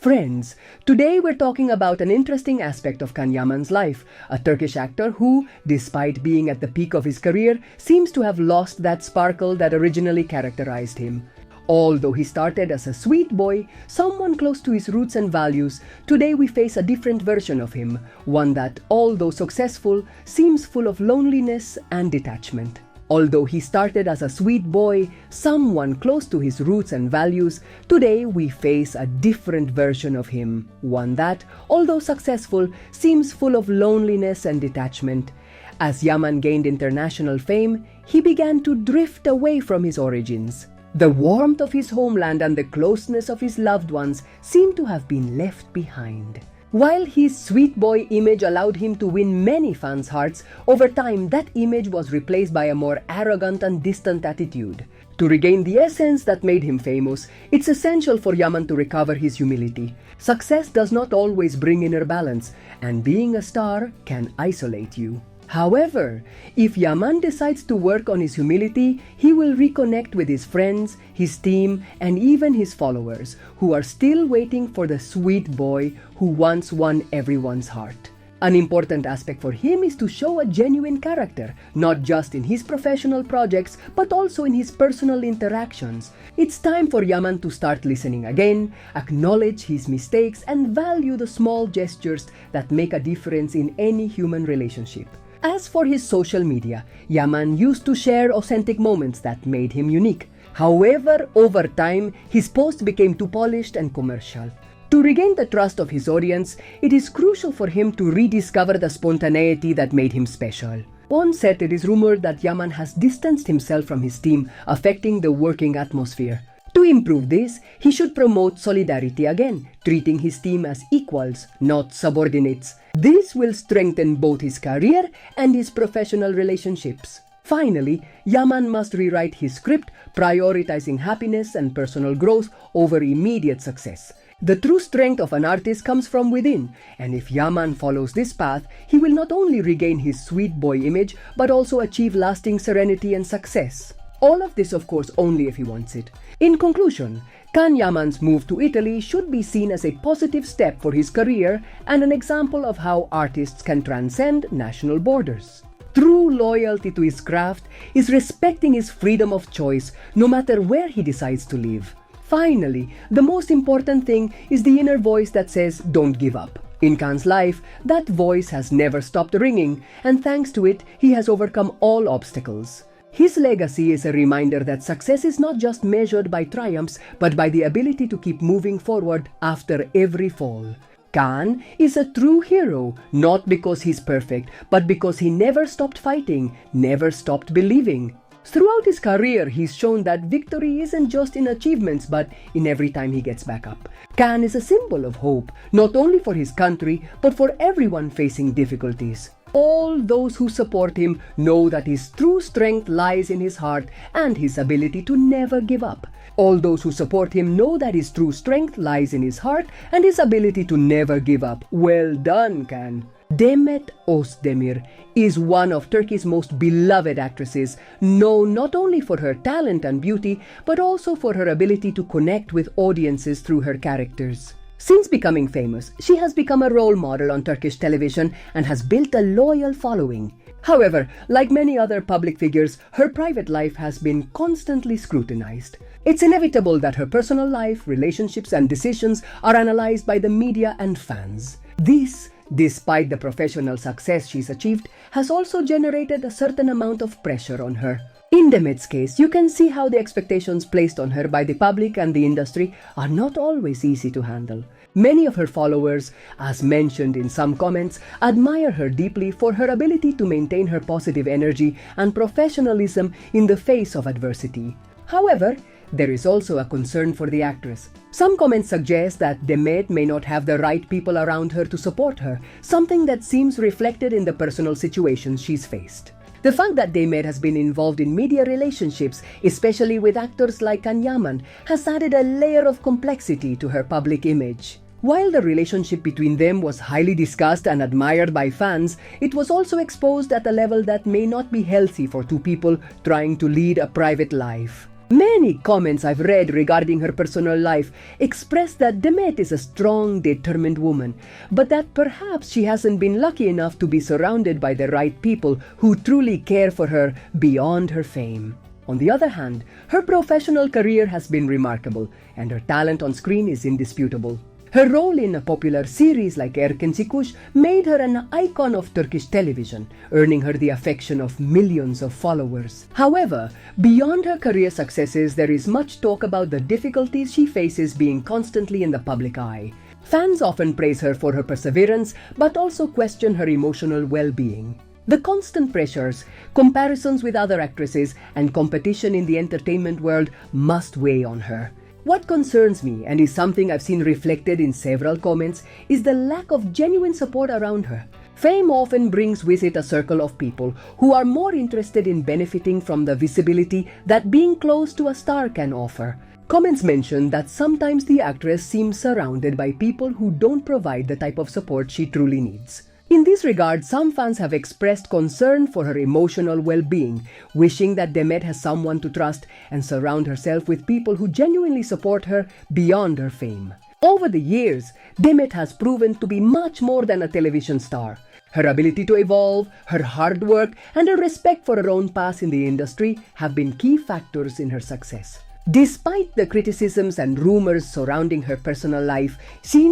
Friends, today we're talking about an interesting aspect of Can Yaman's life, a Turkish actor who, despite being at the peak of his career, seems to have lost that sparkle that originally characterized him. Although he started as a sweet boy, someone close to his roots and values, today we face a different version of him, one that, although successful, seems full of loneliness and detachment. Although he started as a sweet boy, someone close to his roots and values, today we face a different version of him, one that, although successful, seems full of loneliness and detachment. As Yaman gained international fame, he began to drift away from his origins. The warmth of his homeland and the closeness of his loved ones seemed to have been left behind. While his sweet boy image allowed him to win many fans' hearts, over time that image was replaced by a more arrogant and distant attitude. To regain the essence that made him famous, it's essential for Yaman to recover his humility. Success does not always bring inner balance, and being a star can isolate you. However, if Yaman decides to work on his humility, he will reconnect with his friends, his team, and even his followers, who are still waiting for the sweet boy who once won everyone's heart. An important aspect for him is to show a genuine character, not just in his professional projects, but also in his personal interactions. It's time for Yaman to start listening again, acknowledge his mistakes, and value the small gestures that make a difference in any human relationship. As for his social media, Yaman used to share authentic moments that made him unique. However, over time, his posts became too polished and commercial. To regain the trust of his audience, it is crucial for him to rediscover the spontaneity that made him special. On set, it is rumored that Yaman has distanced himself from his team, affecting the working atmosphere. To improve this, he should promote solidarity again, treating his team as equals, not subordinates. This will strengthen both his career and his professional relationships. Finally, Yaman must rewrite his script, prioritizing happiness and personal growth over immediate success. The true strength of an artist comes from within, and if Yaman follows this path, he will not only regain his sweet boy image, but also achieve lasting serenity and success. All of this, of course, only if he wants it. In conclusion, Can Yaman's move to Italy should be seen as a positive step for his career and an example of how artists can transcend national borders. True loyalty to his craft is respecting his freedom of choice no matter where he decides to live. Finally, the most important thing is the inner voice that says, "Don't give up." In Can's life, that voice has never stopped ringing, and thanks to it, he has overcome all obstacles. His legacy is a reminder that success is not just measured by triumphs, but by the ability to keep moving forward after every fall. Can is a true hero, not because he's perfect, but because he never stopped fighting, never stopped believing. Throughout his career, he's shown that victory isn't just in achievements, but in every time he gets back up. Can is a symbol of hope, not only for his country, but for everyone facing difficulties. All those who support him know that his true strength lies in his heart and his ability to never give up. All those who support him know that his true strength lies in his heart and his ability to never give up. Well done, Can. Demet Özdemir is one of Turkey's most beloved actresses, known not only for her talent and beauty, but also for her ability to connect with audiences through her characters. Since becoming famous, she has become a role model on Turkish television and has built a loyal following. However, like many other public figures, her private life has been constantly scrutinized. It's inevitable that her personal life, relationships, and decisions are analyzed by the media and fans. This, despite the professional success she's achieved, has also generated a certain amount of pressure on her. In Demet's case, you can see how the expectations placed on her by the public and the industry are not always easy to handle. Many of her followers, as mentioned in some comments, admire her deeply for her ability to maintain her positive energy and professionalism in the face of adversity. However, there is also a concern for the actress. Some comments suggest that Demet may not have the right people around her to support her, something that seems reflected in the personal situations she's faced. The fact that Demet has been involved in media relationships, especially with actors like Can Yaman, has added a layer of complexity to her public image. While the relationship between them was highly discussed and admired by fans, it was also exposed at a level that may not be healthy for two people trying to lead a private life. Many comments I've read regarding her personal life express that Demet is a strong, determined woman, but that perhaps she hasn't been lucky enough to be surrounded by the right people who truly care for her beyond her fame. On the other hand, her professional career has been remarkable, and her talent on screen is indisputable. Her role in a popular series like Erkenci made her an icon of Turkish television, earning her the affection of millions of followers. However, beyond her career successes, there is much talk about the difficulties she faces being constantly in the public eye. Fans often praise her for her perseverance, but also question her emotional well-being. The constant pressures, comparisons with other actresses, and competition in the entertainment world must weigh on her. What concerns me, and is something I've seen reflected in several comments, is the lack of genuine support around her. Fame often brings with it a circle of people who are more interested in benefiting from the visibility that being close to a star can offer. Comments mention that sometimes the actress seems surrounded by people who don't provide the type of support she truly needs. In this regard, some fans have expressed concern for her emotional well-being, wishing that Demet has someone to trust and surround herself with people who genuinely support her beyond her fame. Over the years, Demet has proven to be much more than a television star. Her ability to evolve, her hard work, and her respect for her own path in the industry have been key factors in her success. Despite the criticisms and rumors surrounding her personal life, she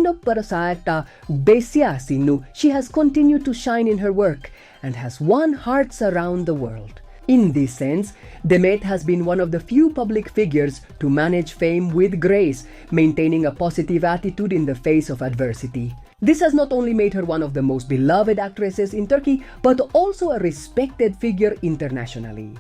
has continued to shine in her work and has won hearts around the world. In this sense, Demet has been one of the few public figures to manage fame with grace, maintaining a positive attitude in the face of adversity. This has not only made her one of the most beloved actresses in Turkey, but also a respected figure internationally.